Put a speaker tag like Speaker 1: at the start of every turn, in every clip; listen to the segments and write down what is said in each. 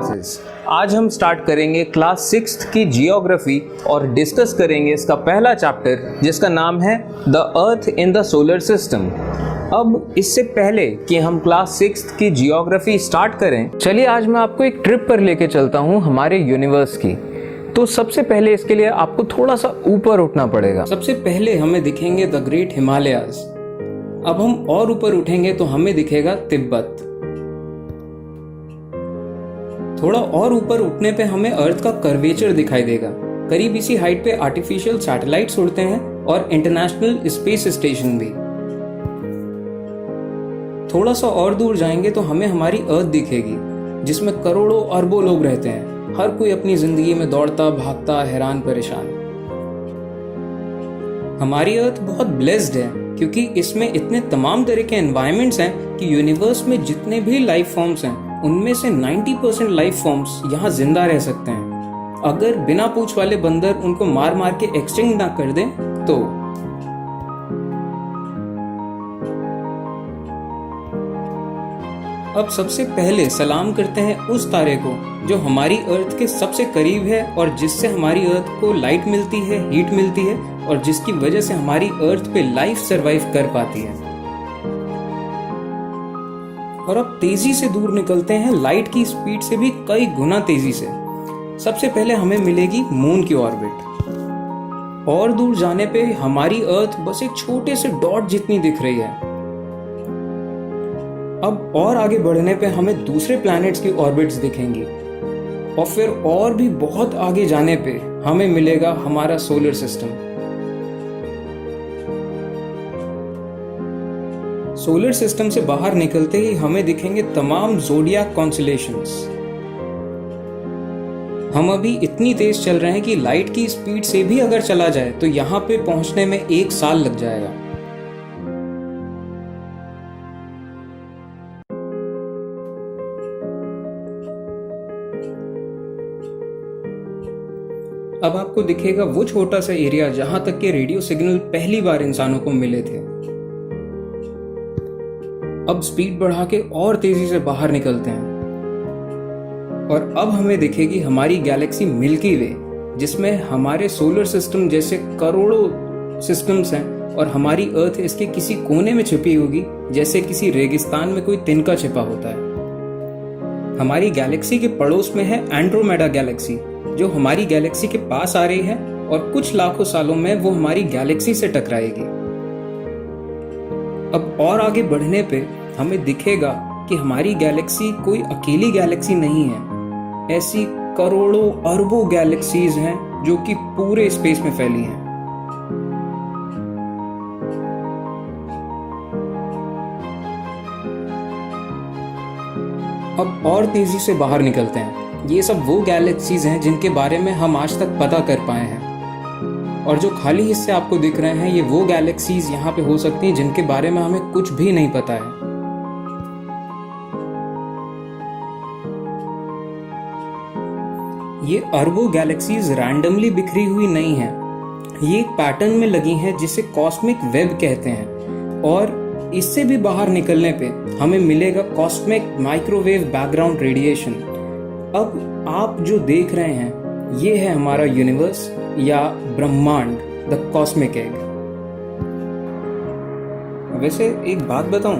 Speaker 1: Classes. आज हम start करेंगे क्लास 6th की जियोग्राफी और डिस्कस करेंगे इसका पहला चैप्टर जिसका नाम है the earth in the solar system. अब इससे पहले कि हम क्लास 6th की जियोग्राफी स्टार्ट करें, चलिए आज मैं आपको एक ट्रिप पर लेके चलता हूँ हमारे यूनिवर्स की। तो सबसे पहले इसके लिए आपको थोड़ा सा ऊपर उठना पड़ेगा। सबसे पहले हमें दिखेंगे द ग्रेट हिमालयाज। अब हम और ऊपर उठेंगे तो हमें दिखेगा तिब्बत। थोड़ा और ऊपर उठने पे हमें अर्थ का कर्वेचर दिखाई देगा। करीब इसी हाइट पे आर्टिफिशियल सैटेलाइट्स उड़ते हैं और इंटरनेशनल स्पेस स्टेशन भी। थोड़ा सा और दूर जाएंगे तो हमें हमारी अर्थ दिखेगी जिसमें करोड़ों अरबों लोग रहते हैं। हर कोई अपनी जिंदगी में दौड़ता भागता हैरान परेशान। हमारी अर्थ बहुत ब्लेस्ड है क्योंकि इसमें इतने तमाम तरह के एनवायरमेंट्स हैं कि यूनिवर्स में जितने भी लाइफ फॉर्म्स हैं उनमें से 90% लाइफ फॉर्म्स यहाँ जिंदा रह सकते हैं अगर बिना पूंछ वाले बंदर उनको मार मार के एक्सटिंक्ट ना कर दें तो। अब सबसे पहले सलाम करते हैं उस तारे को जो हमारी अर्थ के सबसे करीब है और जिससे हमारी अर्थ को लाइट मिलती है, हीट मिलती है और जिसकी वजह से हमारी अर्थ पे लाइफ सरवाइव कर पाती है। और अब तेजी से दूर निकलते हैं लाइट की स्पीड से भी कई गुना तेजी से। सबसे पहले हमें मिलेगी मून की ऑर्बिट। और दूर जाने पे हमारी अर्थ बस एक छोटे से डॉट जितनी दिख रही है। अब और आगे बढ़ने पे हमें दूसरे प्लैनेट्स की ऑर्बिट्स दिखेंगी और फिर और भी बहुत आगे जाने पे हमें मिलेगा हमारा सोलर सिस्टम। सोलर सिस्टम से बाहर निकलते ही हमें दिखेंगे तमाम ज़ोडियाक कॉन्स्टेलेशंस। हम अभी इतनी तेज चल रहे हैं कि लाइट की स्पीड से भी अगर चला जाए तो यहाँ पे पहुंचने में 1 साल लग जाएगा। अब आपको दिखेगा वो छोटा सा एरिया जहां तक के रेडियो सिग्नल पहली बार इंसानों को मिले थे। अब स्पीड बढ़ा के और तेजी से बाहर निकलते हैं और अब हमें दिखेगी हमारी गैलेक्सी मिल्की वे जिसमें हमारे सोलर सिस्टम जैसे करोड़ों सिस्टम्स हैं और हमारी अर्थ इसके किसी कोने में छिपी होगी जैसे किसी रेगिस्तान में कोई तिनका छिपा होता है। हमारी गैलेक्सी के पड़ोस में है एंड्रोमेडा गैलेक्सी जो हमारी गैलेक्सी के पास आ रही है और कुछ लाखों सालों में वो हमारी गैलेक्सी से टकराएगी। अब और आगे बढ़ने पे हमें दिखेगा कि हमारी गैलेक्सी कोई अकेली गैलेक्सी नहीं है। ऐसी करोड़ों अरबों गैलेक्सीज हैं जो कि पूरे स्पेस में फैली हैं। अब और तेजी से बाहर निकलते हैं। ये सब वो गैलेक्सीज हैं जिनके बारे में हम आज तक पता कर पाए हैं और जो खाली हिस्से आपको दिख रहे हैं ये वो गैलेक्सीज यहाँ पे हो सकती हैं जिनके बारे में हमें कुछ भी नहीं पता है। ये अरबों गैलेक्सीज रैंडमली बिखरी हुई नहीं हैं। ये एक पैटर्न में लगी हैं जिसे कॉस्मिक वेब कहते हैं और इससे भी बाहर निकलने पे हमें मिलेगा कॉस्मिक माइक्रोवेव बैकग्राउंड रेडिएशन। अब आप जो देख रहे हैं ये है हमारा यूनिवर्स या ब्रह्मांड, द कॉस्मिक एग। वैसे एक बात बताऊं,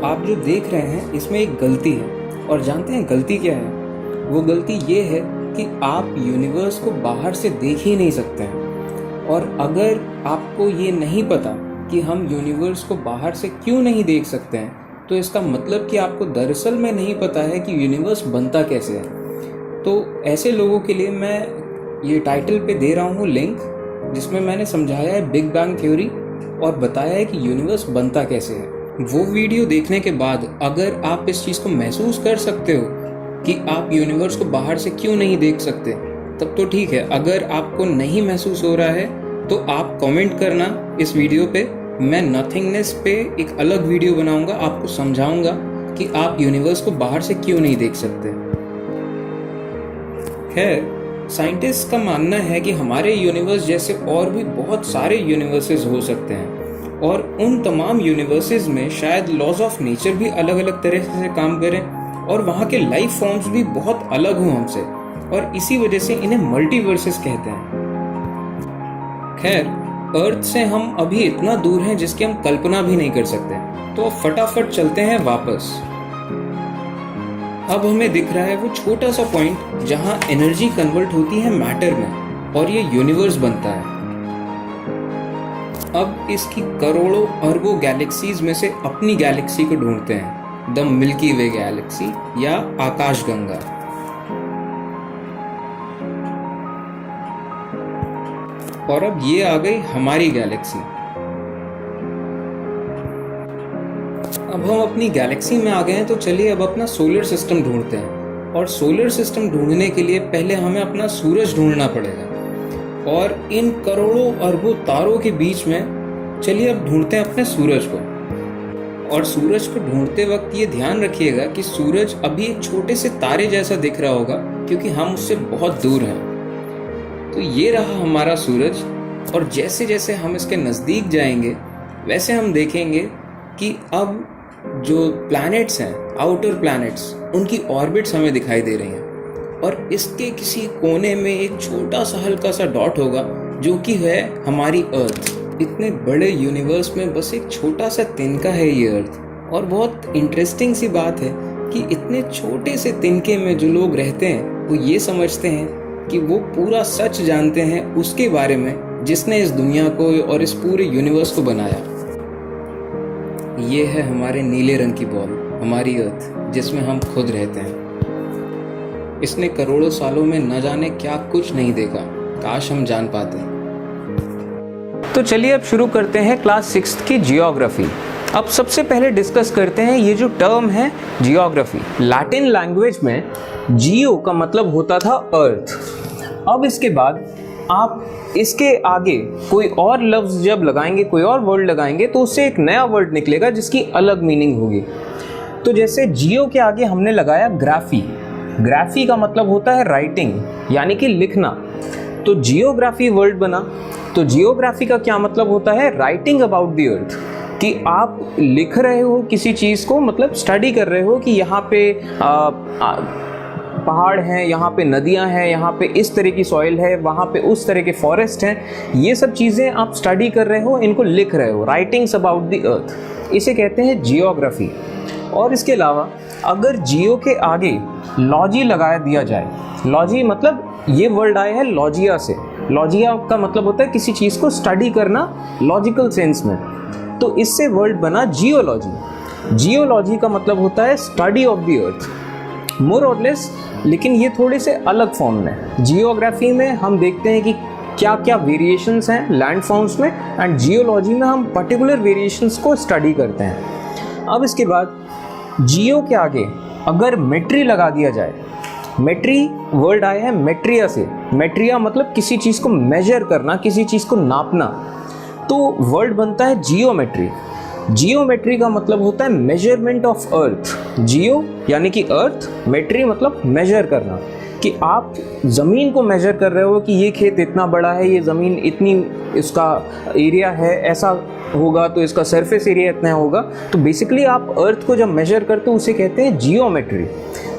Speaker 1: आप जो देख रहे हैं इसमें एक गलती है और जानते हैं गलती क्या है? वो गलती ये है कि आप यूनिवर्स को बाहर से देख ही नहीं सकते हैं। और अगर आपको ये नहीं पता कि हम यूनिवर्स को बाहर से क्यों नहीं देख सकते हैं तो इसका मतलब कि आपको दरअसल में नहीं पता है कि यूनिवर्स बनता कैसे है। तो ऐसे लोगों के लिए मैं ये टाइटल पे दे रहा हूँ लिंक जिसमें मैंने समझाया है बिग बैंग थ्योरी और बताया है कि यूनिवर्स बनता कैसे है। वो वीडियो देखने के बाद अगर आप इस चीज़ को महसूस कर सकते हो कि आप यूनिवर्स को बाहर से क्यों नहीं देख सकते तब तो ठीक है। अगर आपको नहीं महसूस हो रहा है तो आप कमेंट करना इस वीडियो पे। मैं नथिंगनेस पे एक अलग वीडियो बनाऊंगा, आपको समझाऊंगा कि आप यूनिवर्स को बाहर से क्यों नहीं देख सकते। खैर, साइंटिस्ट का मानना है कि हमारे यूनिवर्स जैसे और भी बहुत सारे यूनिवर्सेस हो सकते हैं और उन तमाम यूनिवर्सेस में शायद लॉज ऑफ नेचर भी अलग अलग तरह से काम करें और वहाँ के लाइफ फॉर्म्स भी बहुत अलग हों हमसे, और इसी वजह से इन्हें मल्टीवर्सेस कहते हैं। खैर, अर्थ से हम अभी इतना दूर हैं जिसकी हम कल्पना भी नहीं कर सकते, तो फटाफट चलते हैं वापस। अब हमें दिख रहा है वो छोटा सा पॉइंट जहां एनर्जी कन्वर्ट होती है मैटर में और ये यूनिवर्स बनता है। अब इसकी करोड़ों अरबों गैलेक्सीज में से अपनी गैलेक्सी को ढूंढते हैं, द मिल्की वे गैलेक्सी या आकाशगंगा। और अब ये आ गई हमारी गैलेक्सी। अब हम अपनी गैलेक्सी में आ गए हैं, तो चलिए अब अपना सोलर सिस्टम ढूंढते हैं। और सोलर सिस्टम ढूंढने के लिए पहले हमें अपना सूरज ढूंढना पड़ेगा, और इन करोड़ों अरबों तारों के बीच में चलिए अब ढूंढते हैं अपने सूरज को। और सूरज को ढूंढते वक्त ये ध्यान रखिएगा कि सूरज अभी एक छोटे से तारे जैसा दिख रहा होगा, क्योंकि हम उससे बहुत दूर हैं। तो ये रहा हमारा सूरज, और जैसे जैसे हम इसके नज़दीक जाएंगे वैसे हम देखेंगे कि अब जो प्लैनेट्स हैं, आउटर प्लैनेट्स, उनकी ऑर्बिट्स हमें दिखाई दे रही हैं। और इसके किसी कोने में एक छोटा सा हल्का सा डॉट होगा जो कि है हमारी अर्थ। इतने बड़े यूनिवर्स में बस एक छोटा सा तिनका है ये अर्थ। और बहुत इंटरेस्टिंग सी बात है कि इतने छोटे से तिनके में जो लोग रहते हैं वो ये समझते हैं कि वो पूरा सच जानते हैं उसके बारे में जिसने इस दुनिया को और इस पूरे यूनिवर्स को बनाया। ये है हमारे नीले रंग की बॉल, हमारी अर्थ, जिसमें हम खुद रहते हैं। इसने करोड़ों सालों में न जाने क्या कुछ नहीं देखा, काश हम जान पाते। तो चलिए अब शुरू करते हैं क्लास 6 की जियोग्राफी। अब सबसे पहले डिस्कस करते हैं ये जो टर्म है जियोग्राफी। लैटिन लैंग्वेज में जियो का मतलब होता था अर्थ। अब इसके बाद आप इसके आगे कोई और लफ्ज़ जब लगाएंगे, कोई और वर्ड लगाएंगे, तो उससे एक नया वर्ड निकलेगा जिसकी अलग मीनिंग होगी। तो जैसे जियो के आगे हमने लगाया ग्राफी। ग्राफी का मतलब होता है राइटिंग, यानी कि लिखना। तो जियोग्राफी वर्ड बना। तो जियोग्राफी का क्या मतलब होता है? राइटिंग अबाउट द अर्थ, कि आप लिख रहे हो किसी चीज़ को, मतलब स्टडी कर रहे हो कि यहाँ पे पहाड़ हैं, यहाँ पे नदियाँ हैं, यहाँ पे इस तरह की सॉइल है, वहाँ पे उस तरह के फॉरेस्ट हैं। ये सब चीज़ें आप स्टडी कर रहे हो, इनको लिख रहे हो, राइटिंग्स अबाउट द अर्थ, इसे कहते हैं जियोग्राफी। और इसके अलावा अगर जियो के आगे लॉजी लगा दिया जाए, लॉजी मतलब ये वर्ड आया है लॉजिया से। लॉजिया का मतलब होता है किसी चीज़ को स्टडी करना लॉजिकल सेंस में, तो इससे वर्ड बना जियोलॉजी। जियोलॉजी का मतलब होता है स्टडी ऑफ द अर्थ, मोर और लेस, लेकिन ये थोड़े से अलग फॉर्म में। जियोग्राफी में हम देखते हैं कि क्या क्या वेरिएशंस हैं लैंड फॉर्म्स में, एंड जियोलॉजी में हम पर्टिकुलर वेरिएशंस को स्टडी करते हैं। अब इसके बाद जियो के आगे अगर मेट्री लगा दिया जाए, मेट्री वर्ड आया है मेट्रिया से। मेट्रिया मतलब किसी चीज़ को मेजर करना, किसी चीज़ को नापना, तो वर्ड बनता है जियोमेट्री। जियोमेट्री का मतलब होता है मेजरमेंट ऑफ अर्थ। जियो यानी कि अर्थ, मेट्री मतलब मेजर करना, कि आप ज़मीन को मेजर कर रहे हो कि ये खेत इतना बड़ा है, ये ज़मीन इतनी, इसका एरिया है, ऐसा होगा तो इसका सरफेस एरिया इतना होगा। तो बेसिकली आप अर्थ को जब मेजर करते हो उसे कहते हैं जियोमेट्री।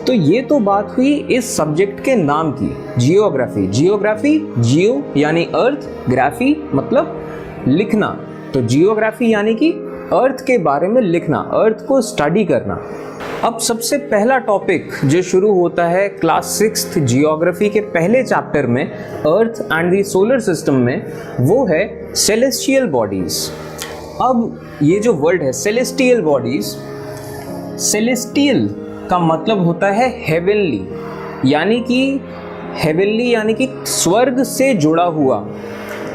Speaker 1: तो ये तो बात हुई इस सब्जेक्ट के नाम की, जियोग्राफी। जियोग्राफी, जियो यानी अर्थ, ग्राफी मतलब लिखना। तो जियोग्राफी यानी कि अर्थ के बारे में लिखना, अर्थ को स्टडी करना। अब सबसे पहला टॉपिक जो शुरू होता है क्लास 6 जियोग्राफी के पहले चैप्टर में, earth and the solar system में, वो है सेलेस्टियल बॉडीज। अब ये जो वर्ड है सेलेस्टियल बॉडीज, सेलेस्टियल का मतलब होता है हेवनली, यानी कि हेवनली यानी कि स्वर्ग से जुड़ा हुआ।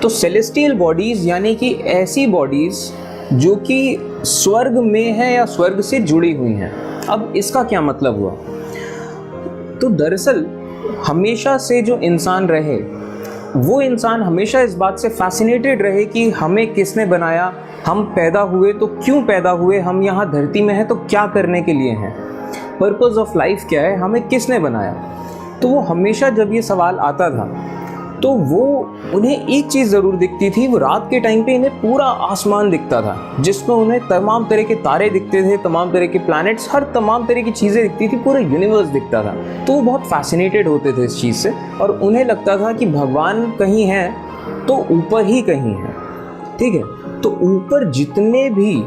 Speaker 1: तो सेलेस्टियल बॉडीज यानी कि ऐसी बॉडीज जो कि स्वर्ग में है या स्वर्ग से जुड़ी हुई हैं। अब इसका क्या मतलब हुआ? तो दरअसल हमेशा से जो इंसान रहे, वो इंसान हमेशा इस बात से फैसिनेटेड रहे कि हमें किसने बनाया, हम पैदा हुए तो क्यों पैदा हुए, हम यहाँ धरती में हैं तो क्या करने के लिए हैं, पर्पस ऑफ लाइफ क्या है, हमें किसने बनाया। तो वो हमेशा जब ये सवाल आता था तो वो उन्हें एक चीज़ ज़रूर दिखती थी, वो रात के टाइम पे इन्हें पूरा आसमान दिखता था जिसमें उन्हें तमाम तरह के तारे दिखते थे, तमाम तरह के प्लैनेट्स, हर तमाम तरह की चीज़ें दिखती थी, पूरा यूनिवर्स दिखता था। तो वो बहुत फैसिनेटेड होते थे इस चीज़ से और उन्हें लगता था कि भगवान कहीं है तो ऊपर ही कहीं है। ठीक है, तो ऊपर जितने भी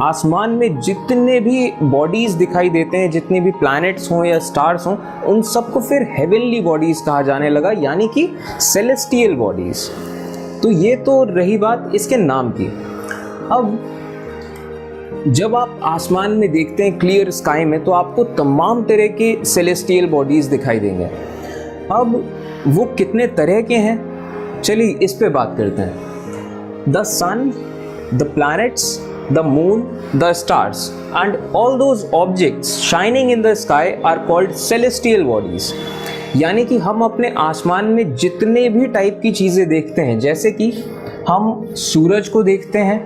Speaker 1: आसमान में जितने भी बॉडीज़ दिखाई देते हैं, जितने भी प्लैनेट्स हों या स्टार्स हों, उन सबको फिर हेवनली बॉडीज़ कहा जाने लगा, यानी कि सेलेस्टियल बॉडीज़। तो ये तो रही बात इसके नाम की। अब जब आप आसमान में देखते हैं क्लियर स्काई में, तो आपको तमाम तरह के सेलेस्टियल बॉडीज़ दिखाई देंगे। अब वो कितने तरह के हैं, चलिए इस पे बात करते हैं। The sun, the planets, the moon, the stars and all those objects shining in the sky are called celestial bodies। यानी कि हम अपने आसमान में जितने भी टाइप की चीज़ें देखते हैं, जैसे कि हम सूरज को देखते हैं,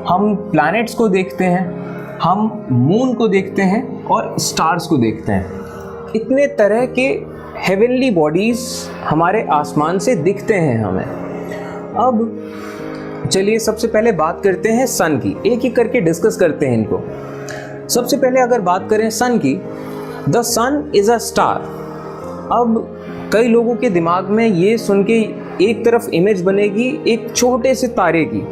Speaker 1: हम प्लैनेट्स को देखते हैं, हम मून को देखते हैं और स्टार्स को देखते हैं, इतने तरह के हेवनली बॉडीज़ हमारे आसमान से दिखते हैं हमें। अब चलिए सबसे पहले बात करते हैं सन की, एक एक करके डिस्कस करते हैं इनको। सबसे पहले अगर बात करें सन की, the sun is a star. अब कई लोगों के दिमाग में ये सुन के एक तरफ इमेज बनेगी एक छोटे से तारे की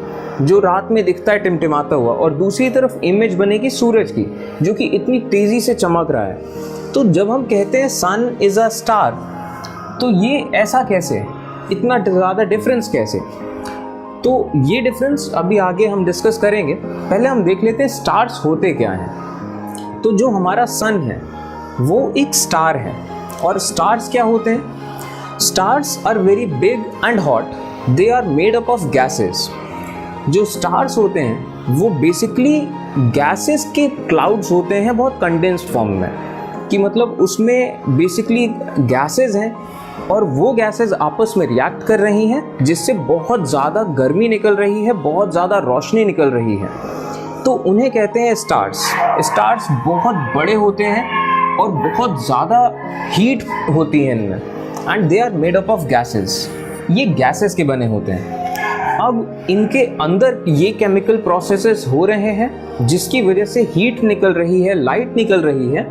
Speaker 1: जो रात में दिखता है टिमटिमाता हुआ, और दूसरी तरफ इमेज बनेगी सूरज की जो कि इतनी तेज़ी से चमक रहा है। तो जब हम कहते हैं सन इज़ अ स्टार, तो ये ऐसा कैसे, इतना ज़्यादा डिफरेंस कैसे? तो ये डिफरेंस अभी आगे हम डिस्कस करेंगे। पहले हम देख लेते हैं स्टार्स होते क्या हैं। तो जो हमारा सन है वो एक स्टार है, और स्टार्स क्या होते हैं? Stars are very big and hot, they are made up of gases. जो स्टार्स होते हैं वो बेसिकली गैसेस के क्लाउड्स होते हैं, बहुत कंडेंस्ड फॉर्म में, कि मतलब उसमें बेसिकली गैसेस हैं और वो गैसेस आपस में रिएक्ट कर रही हैं जिससे बहुत ज़्यादा गर्मी निकल रही है, बहुत ज़्यादा रोशनी निकल रही है। तो उन्हें कहते हैं स्टार्स। स्टार्स बहुत बड़े होते हैं और बहुत ज़्यादा हीट होती है इनमें, and they are made up of gases. ये गैसेस के बने होते हैं। अब इनके अंदर ये केमिकल प्रोसेसेस हो रहे हैं जिसकी वजह से हीट निकल रही है, लाइट निकल रही है।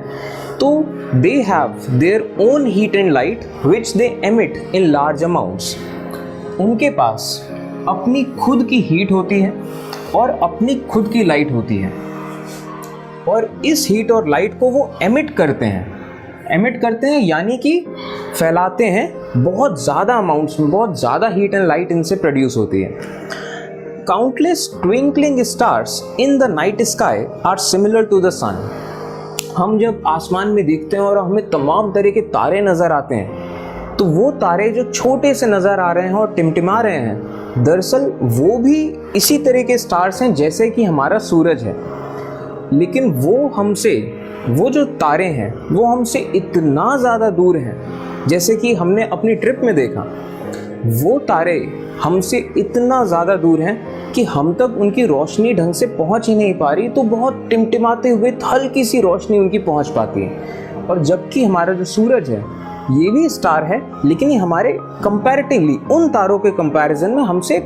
Speaker 1: तो they have their own heat and light which they emit in large amounts। उनके पास अपनी खुद की हीट होती है और अपनी खुद की लाइट होती है, और इस हीट और लाइट को वो एमिट करते हैं यानी कि फैलाते हैं बहुत ज़्यादा अमाउंट्स में, बहुत ज़्यादा हीट एंड लाइट इनसे प्रोड्यूस होती है। Countless twinkling stars in the night sky are similar to the sun. हम जब आसमान में देखते हैं और हमें तमाम तरह के तारे नज़र आते हैं, तो वो तारे जो छोटे से नज़र आ रहे हैं और टिमटिमा रहे हैं, दरअसल वो भी इसी तरह के स्टार्स हैं जैसे कि हमारा सूरज है। लेकिन वो जो तारे हैं वो हमसे इतना ज़्यादा दूर हैं, जैसे कि हमने अपनी ट्रिप में देखा, वो तारे हमसे इतना ज़्यादा दूर हैं कि हम तक उनकी रोशनी ढंग से पहुंच ही नहीं पा रही, तो बहुत टिमटिमाते हुए हल्की सी रोशनी उनकी पहुंच पाती है। और जबकि हमारा जो सूरज है ये भी स्टार है, लेकिन ये हमारे कंपैरेटिवली उन तारों के कंपैरिजन में हमसे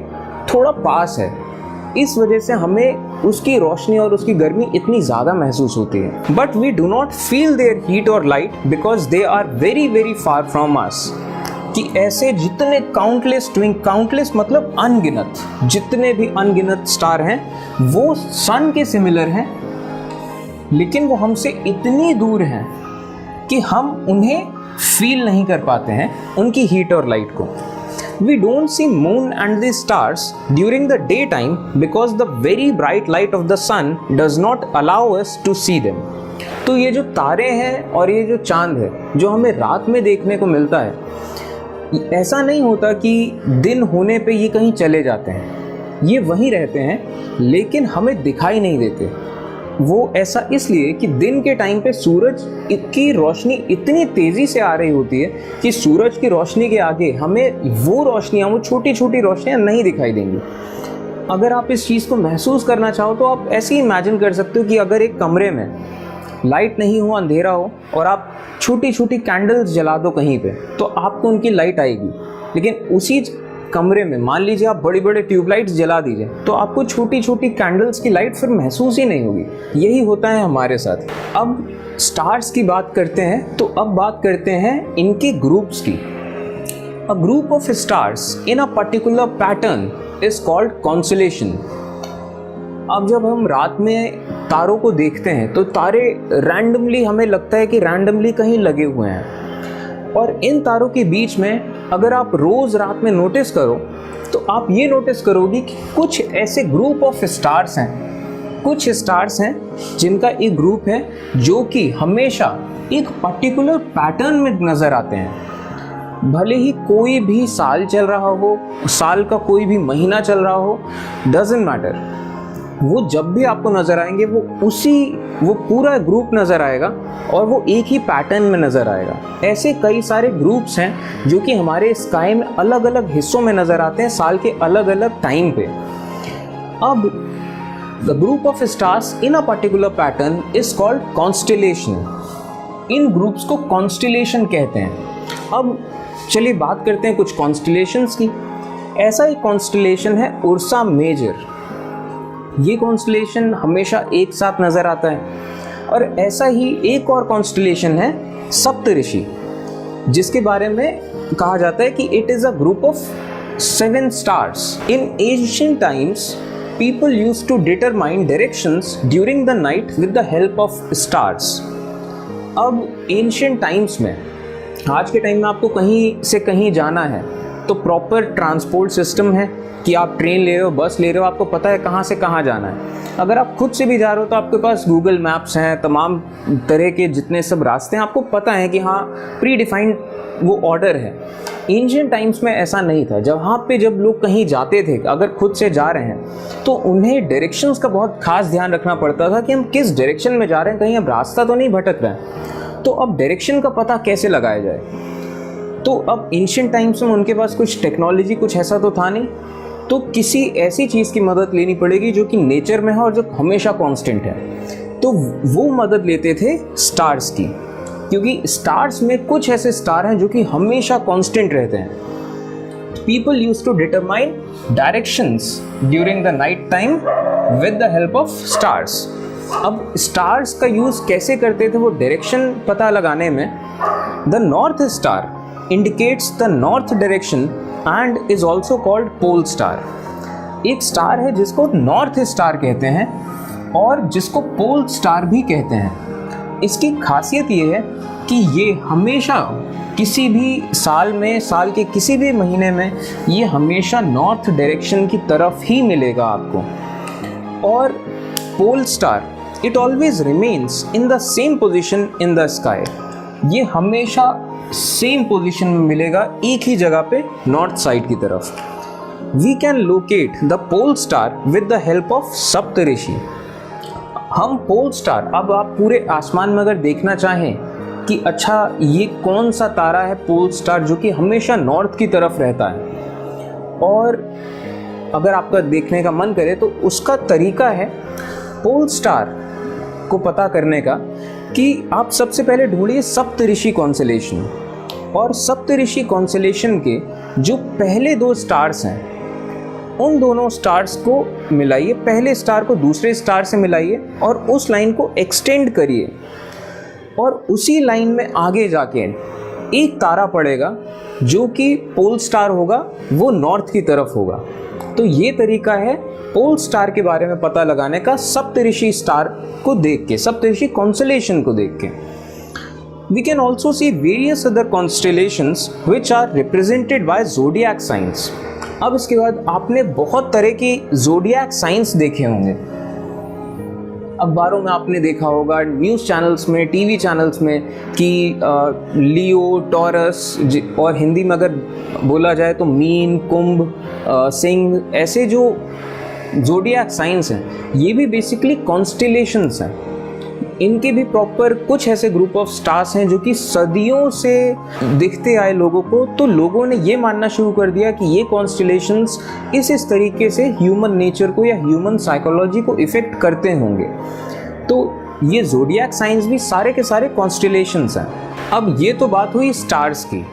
Speaker 1: थोड़ा पास है। इस वजह से हमें उसकी रोशनी और उसकी गर्मी इतनी ज़्यादा महसूस होती है। But we do not feel their heat और light because they are very very far from us. कि ऐसे जितने काउंटलेस मतलब अनगिनत, जितने भी अनगिनत स्टार हैं वो सन के सिमिलर हैं, लेकिन वो हमसे इतनी दूर हैं कि हम उन्हें फील नहीं कर पाते हैं, उनकी हीट और लाइट को। We don't see moon and the stars during the daytime because the very bright light of the sun does not allow us to see them। तो ये जो तारे हैं और ये जो चांद है जो हमें रात में देखने को मिलता है, ऐसा नहीं होता कि दिन होने पे ये कहीं चले जाते हैं, ये वहीं रहते हैं लेकिन हमें दिखाई नहीं देते। वो ऐसा इसलिए कि दिन के टाइम पे सूरज की रोशनी इतनी तेज़ी से आ रही होती है कि सूरज की रोशनी के आगे हमें वो रोशनियाँ, वो छोटी छोटी रोशनियाँ नहीं दिखाई देंगी। अगर आप इस चीज़ को महसूस करना चाहो तो आप ऐसे ही इमेजिन कर सकते हो कि अगर एक कमरे में लाइट नहीं हो, अंधेरा हो और आप छोटी छोटी कैंडल्स जला दो कहीं पे, तो आपको उनकी लाइट आएगी। लेकिन उसी कमरे में मान लीजिए आप बड़ी बड़े ट्यूबलाइट्स जला दीजिए, तो आपको छोटी छोटी कैंडल्स की लाइट फिर महसूस ही नहीं होगी। यही होता है हमारे साथ। अब स्टार्स की बात करते हैं, तो अब बात करते हैं इनके ग्रुप्स की। अ group of stars in a particular pattern is called constellation. अब जब हम रात में तारों को देखते हैं तो तारे रैंडमली, हमें लगता है कि रैंडमली कहीं लगे हुए हैं, और इन तारों के बीच में अगर आप रोज रात में नोटिस करो तो आप ये नोटिस करोगे कि कुछ ऐसे ग्रुप ऑफ स्टार्स हैं, कुछ स्टार्स हैं जिनका एक ग्रुप है जो कि हमेशा एक पर्टिकुलर पैटर्न में नजर आते हैं। भले ही कोई भी साल चल रहा हो, साल का कोई भी महीना चल रहा हो, डजंट मैटर, वो जब भी आपको नजर आएंगे वो पूरा ग्रुप नजर आएगा और वो एक ही पैटर्न में नजर आएगा। ऐसे कई सारे ग्रुप्स हैं जो कि हमारे स्काई में अलग अलग हिस्सों में नजर आते हैं साल के अलग अलग टाइम पे। अब the group of stars in a particular pattern is called constellation. In groups को कॉन्स्टेलेशन कहते हैं। अब चलिए बात करते हैं कुछ कॉन्स्टेलेशंस की। ऐसा एक कॉन्स्टेलेशन है उर्सा मेजर। ये कॉन्स्टेलेशन हमेशा एक साथ नजर आता है। और ऐसा ही एक और कॉन्स्टेलेशन है सप्तऋषि, जिसके बारे में कहा जाता है कि it is a group of 7 stars. In ancient times people used to determine directions during the night with the help of stars. अब एंशिएंट टाइम्स में, आज के टाइम में आपको कहीं से कहीं जाना है तो प्रॉपर ट्रांसपोर्ट सिस्टम है कि आप ट्रेन ले रहे हो, बस ले रहे हो, आपको पता है कहाँ से कहाँ जाना है। अगर आप खुद से भी जा रहे हो तो आपके पास गूगल मैप्स हैं, तमाम तरह के जितने सब रास्ते हैं आपको पता है कि हाँ प्री डिफाइंड वो ऑर्डर है। एंशिएंट टाइम्स में ऐसा नहीं था। जब लोग कहीं जाते थे, अगर खुद से जा रहे हैं तो उन्हें डायरेक्शंस का बहुत खास ध्यान रखना पड़ता था कि हम किस डायरेक्शन में जा रहे हैं, कहीं हम रास्ता तो नहीं भटक रहे हैं। तो अब डायरेक्शन का पता कैसे लगाया जाए? तो अब एंशिएंट टाइम्स में उनके पास कुछ टेक्नोलॉजी कुछ ऐसा तो था नहीं, तो किसी ऐसी चीज़ की मदद लेनी पड़ेगी जो कि नेचर में है और जो हमेशा कांस्टेंट है। तो वो मदद लेते थे स्टार्स की, क्योंकि स्टार्स में कुछ ऐसे स्टार हैं जो कि हमेशा कांस्टेंट रहते हैं। People use to determine directions during the night time with the help of stars. अब स्टार्स का यूज कैसे करते थे वो डायरेक्शन पता लगाने में? The north star indicates the north direction and is also called pole star. एक स्टार है जिसको नॉर्थ स्टार कहते हैं और जिसको पोल स्टार भी कहते हैं। इसकी खासियत ये है कि ये हमेशा किसी भी साल में, साल के किसी भी महीने में ये हमेशा नॉर्थ डायरेक्शन की तरफ ही मिलेगा आपको। और pole star it always remains in the same position in the sky. ये हमेशा सेम पोजीशन में मिलेगा, एक ही जगह पे, नॉर्थ साइड की तरफ। We can locate the pole star with the help of Saptarishi. हम पोल स्टार, अब आप पूरे आसमान में अगर देखना चाहें कि अच्छा ये कौन सा तारा है पोल स्टार जो कि हमेशा नॉर्थ की तरफ रहता है, और अगर आपका देखने का मन करे तो उसका तरीका है पोल स्टार को पता करने का कि आप सबसे पहले ढूंढिए सप्तऋषि कॉन्स्टेलेशन। और सप्तऋषि कॉन्स्टेलेशन के जो पहले 2 स्टार्स हैं उन दोनों स्टार्स को मिलाइए, पहले स्टार को दूसरे स्टार से मिलाइए और उस लाइन को एक्सटेंड करिए, और उसी लाइन में आगे जाके एक तारा पड़ेगा जो कि पोल स्टार होगा, वो नॉर्थ की तरफ होगा। तो ये तरीका है पोल स्टार के बारे में पता लगाने का सप्तऋषि स्टार को देख के, सप्तऋषि कॉन्स्टेलेशन को देख के। We can also see various other constellations which are represented by zodiac signs. अब इसके बाद आपने बहुत तरह की zodiac signs देखे होंगे। अखबारों में आपने देखा होगा, न्यूज़ चैनल्स में, टीवी चैनल्स में कि लियो, टॉरस, और हिंदी में अगर बोला जाए तो मीन, कुंभ, सिंह, ऐसे जो ज़ोडिएक साइंस हैं ये भी बेसिकली कॉन्स्टेलेशंस हैं। इनके भी प्रॉपर कुछ ऐसे ग्रुप ऑफ स्टार्स हैं जो कि सदियों से दिखते आए लोगों को, तो लोगों ने ये मानना शुरू कर दिया कि ये कॉन्स्टेलेशंस इस तरीके से ह्यूमन नेचर को या ह्यूमन साइकोलॉजी को इफेक्ट करते होंगे। तो ये ज़ोडिएक साइंस भी सारे के सारे कॉन्स्टेलेशंस हैं। अब ये तो बात हुई स्टार्स की।